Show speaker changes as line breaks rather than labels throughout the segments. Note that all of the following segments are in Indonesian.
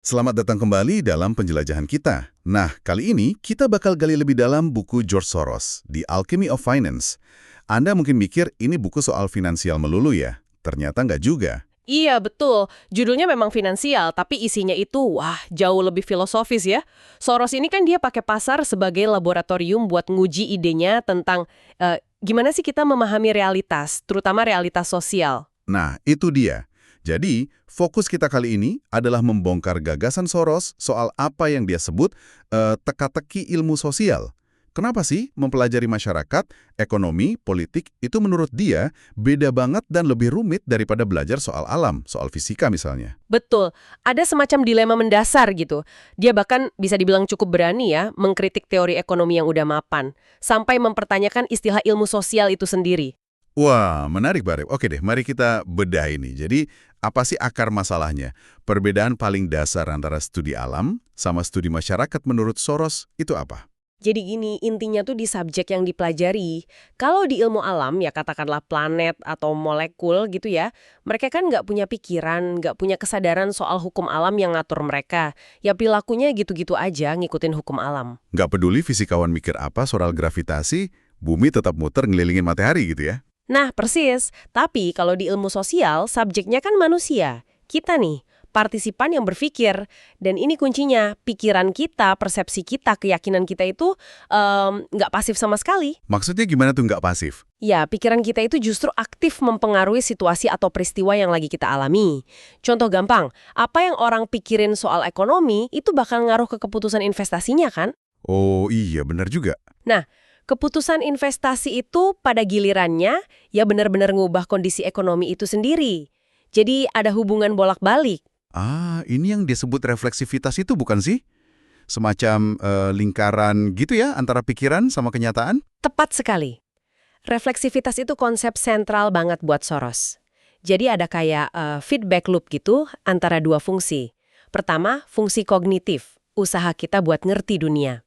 Selamat datang kembali dalam penjelajahan kita. Nah, kali ini kita bakal gali lebih dalam buku George Soros, The Alchemy of Finance. Anda mungkin mikir ini buku soal finansial melulu ya? Ternyata nggak juga.
Iya, betul. Judulnya memang finansial, tapi isinya itu, wah, jauh lebih filosofis ya. Soros ini kan dia pakai pasar sebagai laboratorium buat nguji idenya tentang gimana sih kita memahami realitas, terutama realitas sosial.
Nah, itu dia. Jadi, fokus kita kali ini adalah membongkar gagasan Soros soal apa yang dia sebut teka-teki ilmu sosial. Kenapa sih mempelajari masyarakat, ekonomi, politik itu menurut dia beda banget dan lebih rumit daripada belajar soal alam, soal fisika misalnya?
Betul, ada semacam dilema mendasar gitu. Dia bahkan bisa dibilang cukup berani ya, mengkritik teori ekonomi yang udah mapan, sampai mempertanyakan istilah ilmu sosial itu sendiri.
Wah, menarik, Barep. Oke deh, mari kita bedah ini. Jadi, apa sih akar masalahnya? Perbedaan paling dasar antara studi alam sama studi masyarakat menurut Soros itu apa?
Jadi gini, intinya tuh di subjek yang dipelajari. Kalau di ilmu alam, ya katakanlah planet atau molekul gitu ya, mereka kan nggak punya pikiran, nggak punya kesadaran soal hukum alam yang ngatur mereka. Ya perilakunya gitu-gitu aja ngikutin hukum alam.
Nggak peduli fisikawan mikir apa soal gravitasi, bumi tetap muter ngelilingin matahari gitu ya?
Nah, persis. Tapi kalau di ilmu sosial, subjeknya kan manusia. Kita nih, partisipan yang berpikir. Dan ini kuncinya, pikiran kita, persepsi kita, keyakinan kita itu nggak pasif sama sekali.
Maksudnya gimana tuh nggak pasif?
Ya, pikiran kita itu justru aktif mempengaruhi situasi atau peristiwa yang lagi kita alami. Contoh gampang, apa yang orang pikirin soal ekonomi itu bakal ngaruh ke keputusan investasinya kan?
Oh iya, benar juga.
Nah, keputusan investasi itu pada gilirannya ya benar-benar ngubah kondisi ekonomi itu sendiri. Jadi ada hubungan bolak-balik.
Ah, ini yang disebut refleksivitas itu bukan sih? Semacam lingkaran gitu ya antara pikiran sama kenyataan?
Tepat sekali. Refleksivitas itu konsep sentral banget buat Soros. Jadi ada kayak feedback loop gitu antara dua fungsi. Pertama, fungsi kognitif, usaha kita buat ngerti dunia.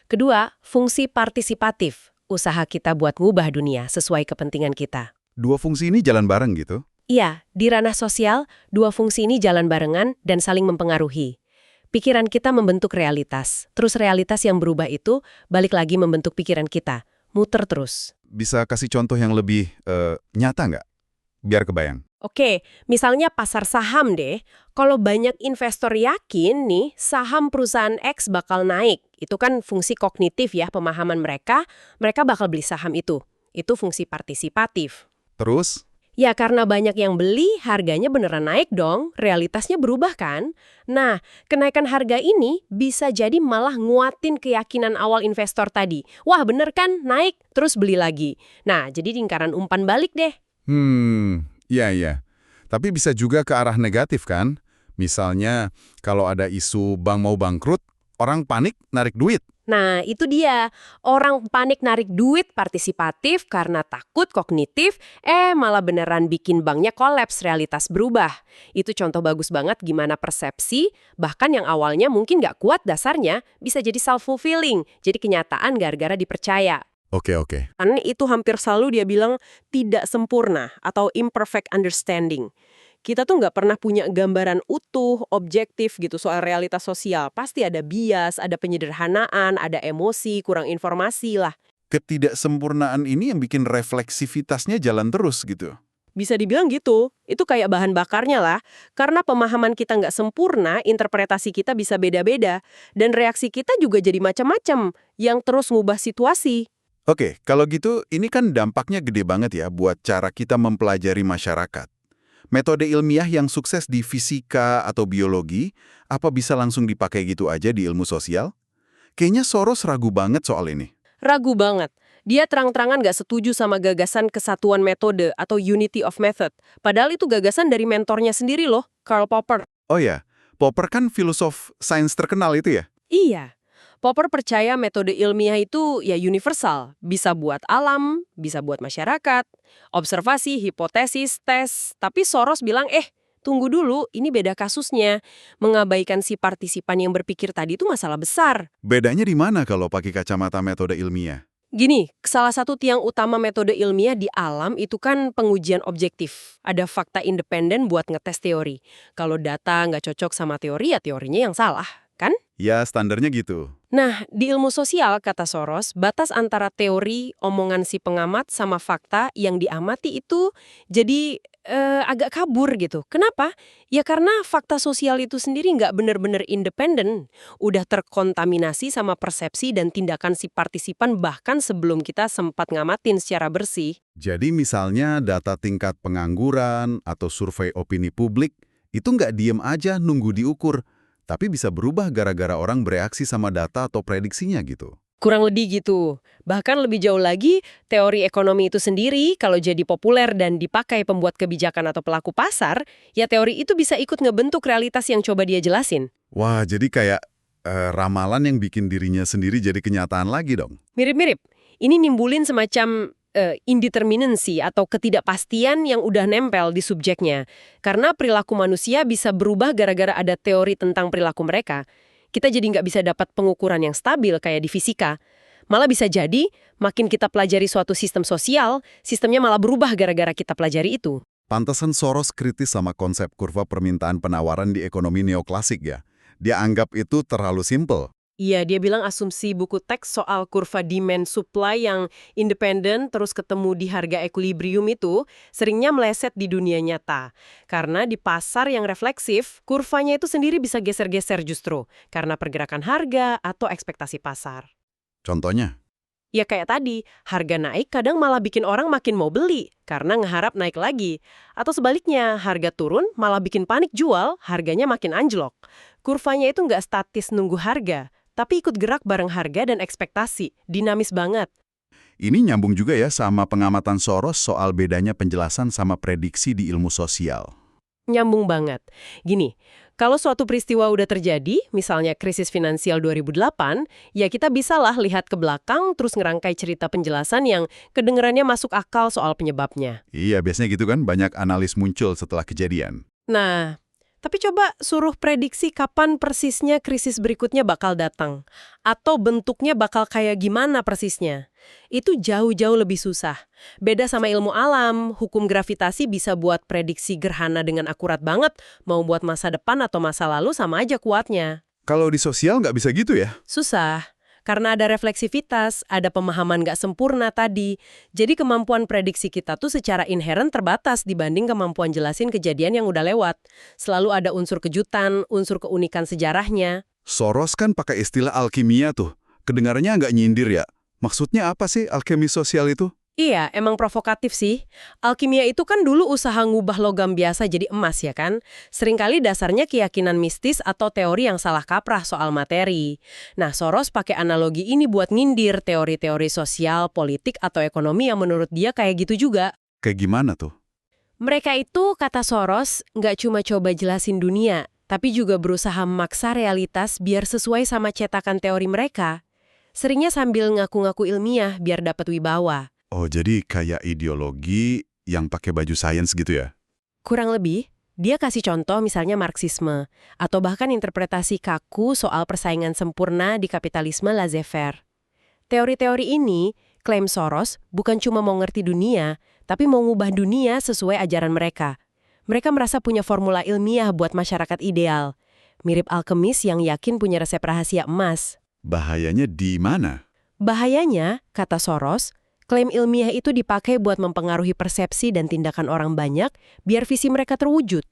Kedua, fungsi partisipatif, usaha kita buat ngubah dunia sesuai kepentingan kita.
Dua fungsi ini jalan bareng gitu?
Iya, di ranah sosial, dua fungsi ini jalan barengan dan saling mempengaruhi. Pikiran kita membentuk realitas, terus realitas yang berubah itu balik lagi membentuk pikiran kita, muter terus.
Bisa kasih contoh yang lebih nyata nggak? Biar kebayang.
Oke, misalnya pasar saham deh, kalau banyak investor yakin nih saham perusahaan X bakal naik, itu kan fungsi kognitif ya, pemahaman mereka bakal beli saham itu. Itu fungsi partisipatif.
Terus,
Ya karena banyak yang beli, harganya beneran naik dong, realitasnya berubah kan? Nah, kenaikan harga ini bisa jadi malah nguatin keyakinan awal investor tadi. Wah bener kan, naik, terus beli lagi. Nah, jadi lingkaran umpan balik deh.
iya iya. Tapi bisa juga ke arah negatif kan? Misalnya, kalau ada isu bank mau bangkrut, orang panik narik duit.
Nah, itu dia. Orang panik narik duit partisipatif karena takut kognitif, malah beneran bikin banknya kolaps, realitas berubah. Itu contoh bagus banget gimana persepsi, bahkan yang awalnya mungkin nggak kuat dasarnya, bisa jadi self-fulfilling, jadi kenyataan gara-gara dipercaya.
Oke, oke.
Karena itu hampir selalu dia bilang tidak sempurna atau imperfect understanding. Kita tuh nggak pernah punya gambaran utuh, objektif gitu soal realitas sosial. Pasti ada bias, ada penyederhanaan, ada emosi, kurang informasi lah.
Ketidaksempurnaan ini yang bikin refleksivitasnya jalan terus gitu.
Bisa dibilang gitu, itu kayak bahan bakarnya lah. Karena pemahaman kita nggak sempurna, interpretasi kita bisa beda-beda. Dan reaksi kita juga jadi macam-macam, yang terus ngubah situasi.
Oke, kalau gitu ini kan dampaknya gede banget ya buat cara kita mempelajari masyarakat. Metode ilmiah yang sukses di fisika atau biologi, apa bisa langsung dipakai gitu aja di ilmu sosial? Kayaknya Soros ragu banget soal ini.
Ragu banget. Dia terang-terangan nggak setuju sama gagasan kesatuan metode atau unity of method. Padahal itu gagasan dari mentornya sendiri loh, Karl Popper.
Oh ya, Popper kan filosof sains terkenal itu ya?
Iya. Popper percaya metode ilmiah itu ya universal. Bisa buat alam, bisa buat masyarakat, observasi, hipotesis, tes. Tapi Soros bilang, tunggu dulu, ini beda kasusnya. Mengabaikan si partisipan yang berpikir tadi itu masalah besar.
Bedanya di mana kalau pakai kacamata metode ilmiah?
Gini, salah satu tiang utama metode ilmiah di alam itu kan pengujian objektif. Ada fakta independen buat ngetes teori. Kalau data nggak cocok sama teori, ya teorinya yang salah, kan?
Ya, standarnya gitu.
Nah, di ilmu sosial, kata Soros, batas antara teori, omongan si pengamat, sama fakta yang diamati itu jadi agak kabur gitu. Kenapa? Ya karena fakta sosial itu sendiri nggak benar-benar independen. Udah terkontaminasi sama persepsi dan tindakan si partisipan bahkan sebelum kita sempat ngamatin secara bersih.
Jadi misalnya data tingkat pengangguran atau survei opini publik, itu nggak diem aja nunggu diukur, tapi bisa berubah gara-gara orang bereaksi sama data atau prediksinya gitu.
Kurang lebih gitu. Bahkan lebih jauh lagi, teori ekonomi itu sendiri kalau jadi populer dan dipakai pembuat kebijakan atau pelaku pasar, ya teori itu bisa ikut ngebentuk realitas yang coba dia jelasin.
Wah, jadi kayak ramalan yang bikin dirinya sendiri jadi kenyataan lagi dong.
Mirip-mirip. Ini nimbulin semacam indeterminancy atau ketidakpastian yang udah nempel di subjeknya. Karena perilaku manusia bisa berubah gara-gara ada teori tentang perilaku mereka. Kita jadi nggak bisa dapat pengukuran yang stabil kayak di fisika. Malah bisa jadi, makin kita pelajari suatu sistem sosial, sistemnya malah berubah gara-gara kita pelajari itu.
Pantesan Soros kritis sama konsep kurva permintaan penawaran di ekonomi neoklasik ya. Dia anggap itu terlalu simpel.
Iya, dia bilang asumsi buku teks soal kurva demand supply yang independen terus ketemu di harga equilibrium itu seringnya meleset di dunia nyata. Karena di pasar yang refleksif, kurvanya itu sendiri bisa geser-geser justru karena pergerakan harga atau ekspektasi pasar.
Contohnya?
Ya kayak tadi, harga naik kadang malah bikin orang makin mau beli karena ngeharap naik lagi. Atau sebaliknya, harga turun malah bikin panik jual, harganya makin anjlok. Kurvanya itu nggak statis nunggu harga, tapi ikut gerak bareng harga dan ekspektasi. Dinamis banget.
Ini nyambung juga ya sama pengamatan Soros soal bedanya penjelasan sama prediksi di ilmu sosial.
Nyambung banget. Gini, kalau suatu peristiwa udah terjadi, misalnya krisis finansial 2008, ya kita bisalah lihat ke belakang terus ngerangkai cerita penjelasan yang kedengerannya masuk akal soal penyebabnya.
Iya, biasanya gitu kan, banyak analis muncul setelah kejadian.
Nah, tapi coba suruh prediksi kapan persisnya krisis berikutnya bakal datang. Atau bentuknya bakal kayak gimana persisnya. Itu jauh-jauh lebih susah. Beda sama ilmu alam, hukum gravitasi bisa buat prediksi gerhana dengan akurat banget, mau buat masa depan atau masa lalu sama aja kuatnya.
Kalau di sosial nggak bisa gitu ya?
Susah. Karena ada refleksivitas, ada pemahaman nggak sempurna tadi. Jadi kemampuan prediksi kita tuh secara inheren terbatas dibanding kemampuan jelasin kejadian yang udah lewat. Selalu ada unsur kejutan, unsur keunikan sejarahnya.
Soros kan pakai istilah alkimia tuh. Kedengarannya nggak nyindir ya? Maksudnya apa sih alkemi sosial itu?
Iya, emang provokatif sih. Alkimia itu kan dulu usaha ngubah logam biasa jadi emas ya kan? Seringkali dasarnya keyakinan mistis atau teori yang salah kaprah soal materi. Nah, Soros pakai analogi ini buat ngindir teori-teori sosial, politik, atau ekonomi yang menurut dia kayak gitu juga.
Kayak gimana tuh?
Mereka itu, kata Soros, nggak cuma coba jelasin dunia, tapi juga berusaha memaksa realitas biar sesuai sama cetakan teori mereka. Seringnya sambil ngaku-ngaku ilmiah biar dapat wibawa.
Oh, jadi kayak ideologi yang pakai baju sains gitu ya?
Kurang lebih, dia kasih contoh misalnya Marxisme, atau bahkan interpretasi kaku soal persaingan sempurna di kapitalisme laissez-faire. Teori-teori ini, klaim Soros, bukan cuma mau ngerti dunia, tapi mau ngubah dunia sesuai ajaran mereka. Mereka merasa punya formula ilmiah buat masyarakat ideal. Mirip alkemis yang yakin punya resep rahasia emas.
Bahayanya di mana?
Bahayanya, kata Soros, klaim ilmiah itu dipakai buat mempengaruhi persepsi dan tindakan orang banyak biar visi mereka terwujud.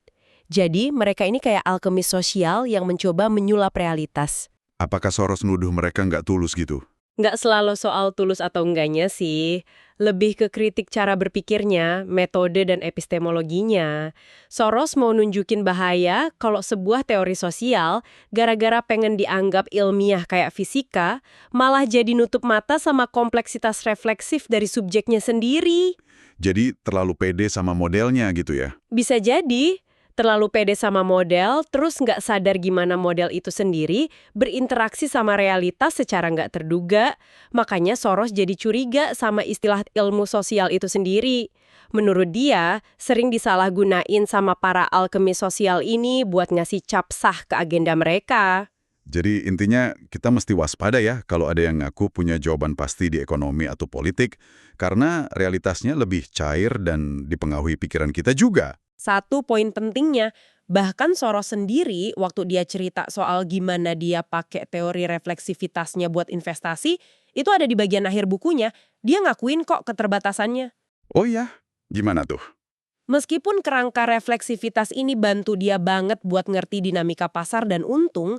Jadi, mereka ini kayak alkemis sosial yang mencoba menyulap realitas.
Apakah Soros nuduh mereka nggak tulus gitu?
Nggak selalu soal tulus atau enggaknya sih. Lebih ke kritik cara berpikirnya, metode dan epistemologinya. Soros mau nunjukin bahaya kalau sebuah teori sosial, gara-gara pengen dianggap ilmiah kayak fisika, malah jadi nutup mata sama kompleksitas refleksif dari subjeknya sendiri.
Jadi terlalu pede sama modelnya gitu ya?
Bisa jadi. Terlalu pede sama model, terus nggak sadar gimana model itu sendiri berinteraksi sama realitas secara nggak terduga. Makanya Soros jadi curiga sama istilah ilmu sosial itu sendiri. Menurut dia, sering disalahgunain sama para alkemis sosial ini buat ngasih cap sah ke agenda mereka.
Jadi intinya kita mesti waspada ya kalau ada yang ngaku punya jawaban pasti di ekonomi atau politik, karena realitasnya lebih cair dan dipengaruhi pikiran kita juga.
Satu poin pentingnya, bahkan Soros sendiri waktu dia cerita soal gimana dia pakai teori refleksivitasnya buat investasi, itu ada di bagian akhir bukunya, dia ngakuin kok keterbatasannya.
Oh ya, gimana tuh?
Meskipun kerangka refleksivitas ini bantu dia banget buat ngerti dinamika pasar dan untung,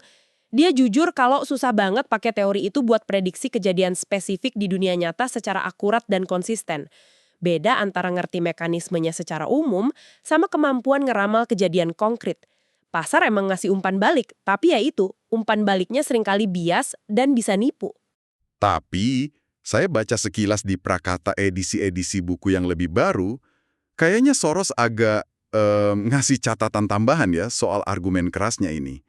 dia jujur kalau susah banget pakai teori itu buat prediksi kejadian spesifik di dunia nyata secara akurat dan konsisten. Beda antara ngerti mekanismenya secara umum sama kemampuan ngeramal kejadian konkret. Pasar emang ngasih umpan balik, tapi ya itu, umpan baliknya seringkali bias dan bisa nipu.
Tapi, saya baca sekilas di Prakata edisi-edisi buku yang lebih baru, kayaknya Soros agak ngasih catatan tambahan ya soal argumen kerasnya ini.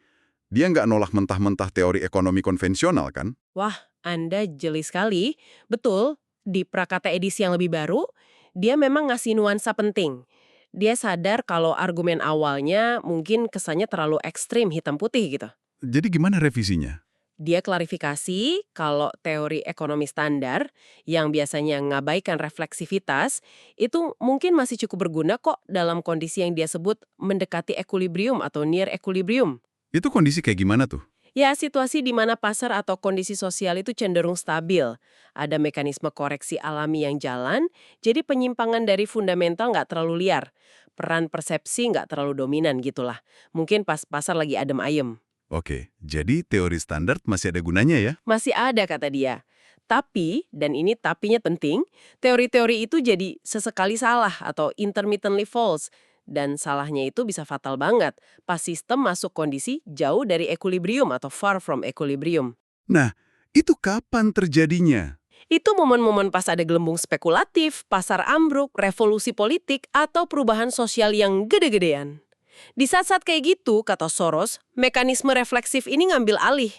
Dia nggak nolak mentah-mentah teori ekonomi konvensional kan?
Wah, Anda jeli sekali. Betul, di Prakata edisi yang lebih baru, dia memang ngasih nuansa penting. Dia sadar kalau argumen awalnya mungkin kesannya terlalu ekstrim hitam putih gitu.
Jadi gimana revisinya?
Dia klarifikasi kalau teori ekonomi standar yang biasanya ngabaikan refleksivitas itu mungkin masih cukup berguna kok dalam kondisi yang dia sebut mendekati equilibrium atau near equilibrium.
Itu kondisi kayak gimana tuh?
Ya, situasi di mana pasar atau kondisi sosial itu cenderung stabil. Ada mekanisme koreksi alami yang jalan, jadi penyimpangan dari fundamental nggak terlalu liar. Peran persepsi nggak terlalu dominan gitulah. Mungkin pas pasar lagi adem ayem.
Oke, jadi teori standar masih ada gunanya ya?
Masih ada kata dia. Tapi, dan ini tapinya penting, teori-teori itu jadi sesekali salah atau intermittently false. Dan salahnya itu bisa fatal banget pas sistem masuk kondisi jauh dari equilibrium atau far from equilibrium.
Nah, itu kapan terjadinya?
Itu momen-momen pas ada gelembung spekulatif, pasar ambruk, revolusi politik, atau perubahan sosial yang gede-gedean. Di saat-saat kayak gitu, kata Soros, mekanisme refleksif ini ngambil alih.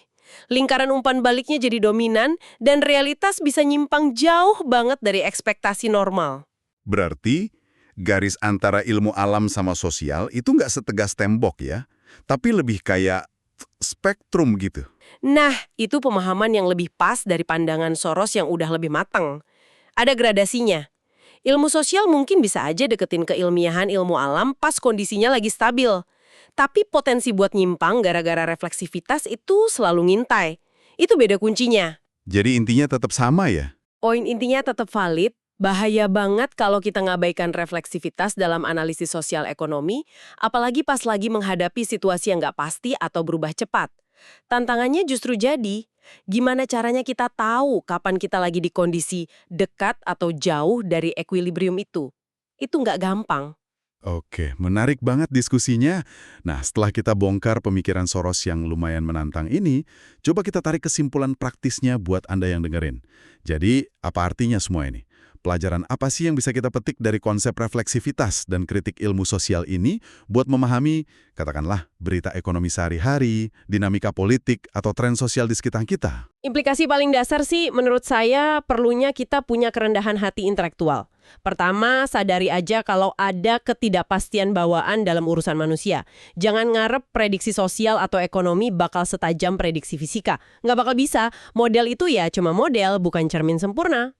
Lingkaran umpan baliknya jadi dominan, dan realitas bisa nyimpang jauh banget dari ekspektasi normal.
Berarti, garis antara ilmu alam sama sosial itu nggak setegas tembok ya, tapi lebih kayak spektrum gitu.
Nah, itu pemahaman yang lebih pas dari pandangan Soros yang udah lebih matang. Ada gradasinya. Ilmu sosial mungkin bisa aja deketin keilmiahan ilmu alam pas kondisinya lagi stabil. Tapi potensi buat nyimpang gara-gara refleksivitas itu selalu ngintai. Itu beda kuncinya.
Jadi intinya tetap sama ya?
Poin intinya tetap valid, bahaya banget kalau kita ngabaikan refleksivitas dalam analisis sosial ekonomi, apalagi pas lagi menghadapi situasi yang nggak pasti atau berubah cepat. Tantangannya justru jadi, gimana caranya kita tahu kapan kita lagi di kondisi dekat atau jauh dari equilibrium itu? Itu nggak gampang.
Oke, menarik banget diskusinya. Nah, setelah kita bongkar pemikiran Soros yang lumayan menantang ini, coba kita tarik kesimpulan praktisnya buat Anda yang dengerin. Jadi, apa artinya semua ini? Pelajaran apa sih yang bisa kita petik dari konsep refleksivitas dan kritik ilmu sosial ini buat memahami, katakanlah, berita ekonomi sehari-hari, dinamika politik, atau tren sosial di sekitar kita?
Implikasi paling dasar sih menurut saya perlunya kita punya kerendahan hati intelektual. Pertama, sadari aja kalau ada ketidakpastian bawaan dalam urusan manusia. Jangan ngarep prediksi sosial atau ekonomi bakal setajam prediksi fisika. Nggak bakal bisa. Model itu ya cuma model, bukan cermin sempurna.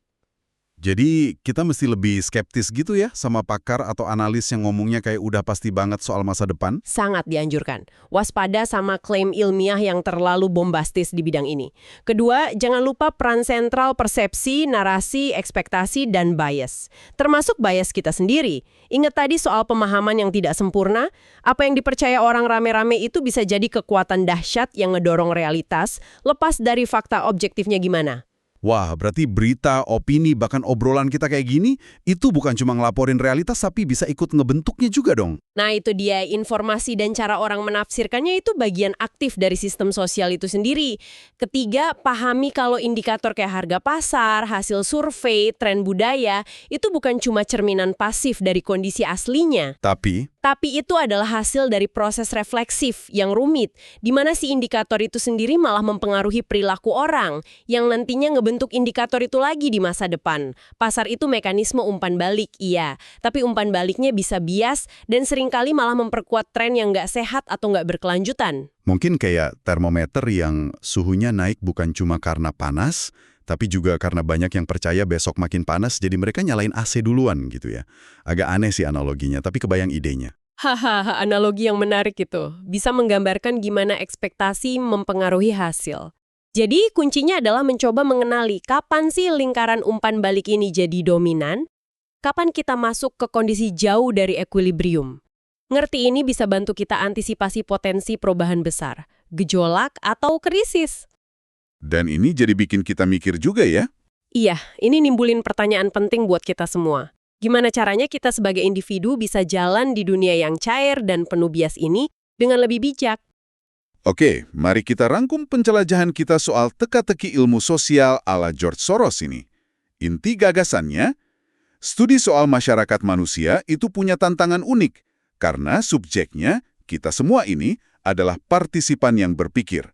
Jadi, kita mesti lebih skeptis gitu ya sama pakar atau analis yang ngomongnya kayak udah pasti banget soal masa depan?
Sangat dianjurkan. Waspada sama klaim ilmiah yang terlalu bombastis di bidang ini. Kedua, jangan lupa peran sentral persepsi, narasi, ekspektasi, dan bias. Termasuk bias kita sendiri. Ingat tadi soal pemahaman yang tidak sempurna? Apa yang dipercaya orang rame-rame itu bisa jadi kekuatan dahsyat yang ngedorong realitas, lepas dari fakta objektifnya gimana.
Wah, berarti berita, opini, bahkan obrolan kita kayak gini, itu bukan cuma ngelaporin realitas, tapi bisa ikut ngebentuknya juga dong.
Nah itu dia, informasi dan cara orang menafsirkannya itu bagian aktif dari sistem sosial itu sendiri. Ketiga, pahami kalau indikator kayak harga pasar, hasil survei, tren budaya, itu bukan cuma cerminan pasif dari kondisi aslinya.
Tapi,
Tapi itu adalah hasil dari proses refleksif yang rumit, di mana si indikator itu sendiri malah mempengaruhi perilaku orang, yang nantinya ngebentuk indikator itu lagi di masa depan. Pasar itu mekanisme umpan balik, iya, tapi umpan baliknya bisa bias dan seringkali malah memperkuat tren yang nggak sehat atau nggak berkelanjutan.
Mungkin kayak termometer yang suhunya naik bukan cuma karena panas, tapi juga karena banyak yang percaya besok makin panas, jadi mereka nyalain AC duluan gitu ya. Agak aneh sih analoginya, tapi kebayang idenya.
Hahaha, analogi yang menarik itu. Bisa menggambarkan gimana ekspektasi mempengaruhi hasil. Jadi kuncinya adalah mencoba mengenali kapan sih lingkaran umpan balik ini jadi dominan, kapan kita masuk ke kondisi jauh dari equilibrium. Ngerti ini bisa bantu kita antisipasi potensi perubahan besar, gejolak atau krisis.
Dan ini jadi bikin kita mikir juga ya.
Iya, ini nimbulin pertanyaan penting buat kita semua. Gimana caranya kita sebagai individu bisa jalan di dunia yang cair dan penuh bias ini dengan lebih bijak?
Oke, mari kita rangkum penjelajahan kita soal teka-teki ilmu sosial ala George Soros ini. Inti gagasannya, studi soal masyarakat manusia itu punya tantangan unik, karena subjeknya, kita semua ini, adalah partisipan yang berpikir.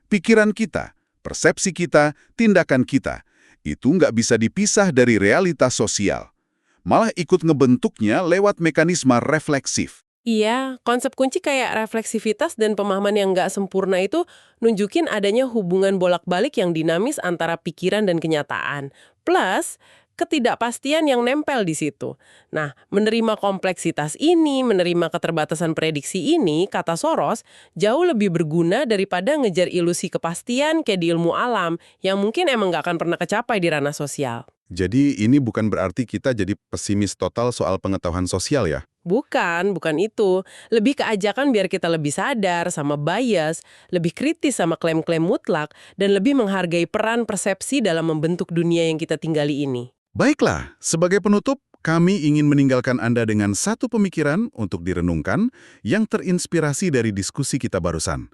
Pikiran kita, persepsi kita, tindakan kita, itu nggak bisa dipisah dari realitas sosial. Malah ikut ngebentuknya lewat mekanisme refleksif.
Iya, konsep kunci kayak refleksivitas dan pemahaman yang nggak sempurna itu nunjukin adanya hubungan bolak-balik yang dinamis antara pikiran dan kenyataan. Plus, ketidakpastian yang nempel di situ. Nah, menerima kompleksitas ini, menerima keterbatasan prediksi ini, kata Soros, jauh lebih berguna daripada ngejar ilusi kepastian kayak di ilmu alam yang mungkin emang nggak akan pernah kecapai di ranah sosial.
Jadi ini bukan berarti kita jadi pesimis total soal pengetahuan sosial ya?
Bukan itu. Lebih ke ajakan biar kita lebih sadar sama bias, lebih kritis sama klaim-klaim mutlak, dan lebih menghargai peran persepsi dalam membentuk dunia yang kita tinggali ini.
Baiklah, sebagai penutup, kami ingin meninggalkan Anda dengan satu pemikiran untuk direnungkan yang terinspirasi dari diskusi kita barusan.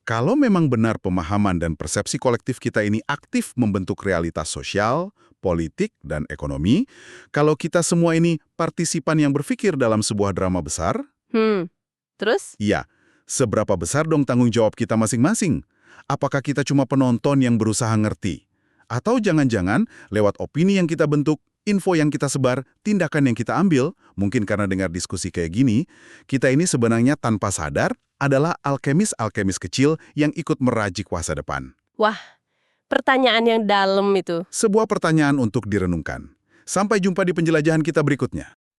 Kalau memang benar pemahaman dan persepsi kolektif kita ini aktif membentuk realitas sosial, politik, dan ekonomi, kalau kita semua ini partisipan yang berpikir dalam sebuah drama besar,
Terus?
ya, seberapa besar dong tanggung jawab kita masing-masing? Apakah kita cuma penonton yang berusaha ngerti? Atau jangan-jangan lewat opini yang kita bentuk, info yang kita sebar, tindakan yang kita ambil, mungkin karena dengar diskusi kayak gini, kita ini sebenarnya tanpa sadar adalah alkemis-alkemis kecil yang ikut merajik masa depan.
Wah, pertanyaan yang dalam itu.
Sebuah pertanyaan untuk direnungkan. Sampai jumpa di penjelajahan kita berikutnya.